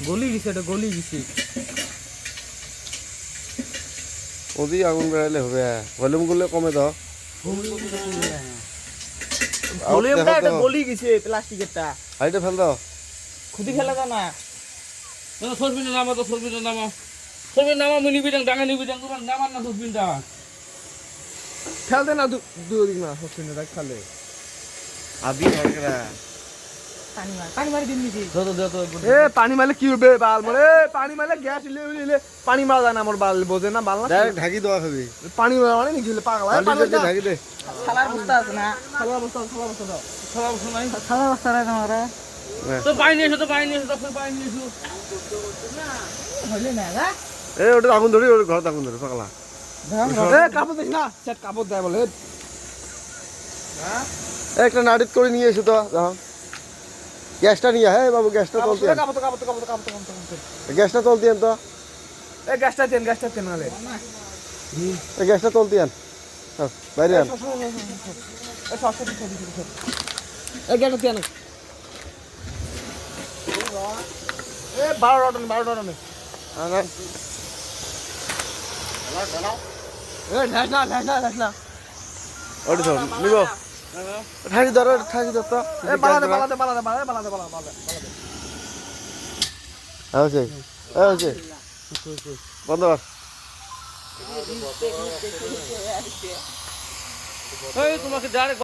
গলি গেছে, এটা গলি গেছে। ওদি আগুন বেড়াইলে হবে, ভলিউম গুলো কমে দাও। ভলিউমটা এটা গলি গেছে প্লাস্টিকেরটা। হাইটে ফেল দাও। খুদি ফেলা দাও না। সরবিনা নামা তো সরবিনা নামা। সরবিনা নামা মিনি বিডাং ডাঙা নিবি ডাং তোমার নামান না সরবিনা। ফেল দে না দুই না হচ্ছে না খালে। আদি হরকরা পানি মারি দিন নিছি। যত এ পানি মারলে কি হবে বাল মরে? পানি মারলে গ্যাস ইলে পানি মারা যায় না, আমার বাল বোঝে না বাল না। ডাইরেক্ট ঢাকি দেওয়া হবে। পানি মানে নাকি পাগলা পানি দিয়ে ঢাকি দে। খালার বস্তা আছে না? খালার বস্তা দাও। খারাপ শোনাই। খালার বস্তা রে তোমারে। তো পানি এসো তো পানি এসো তো পানি এসো। হইলে না না? এ ওটা আগুন ধরি, ওর ঘর আগুন ধরে পাগলা। এ কাপড় দিস না, সেট কাপড় দেয় বলে। হ্যাঁ? একটা নাড়িত করে নিয়ে এসো তো যাও। গ্যাসটা নিয়ে, হ্যাঁ বাবু গ্যাসটা চলতে আন। কাপড়। গ্যাসটা চলতে আন তো। এ গ্যাসটা দেন নালে। এই গ্যাসটা চলতে আন। বাইরে আন। এ সব এ গ্যাসটা দেন। এ 12 টন। এ ঢাস না। ওটা শোন নিব। ঠাকি ধরো তো। এ বালাদে। হচ্ছে বন্ধ কর। এই তোমাকে ডাইরেক্ট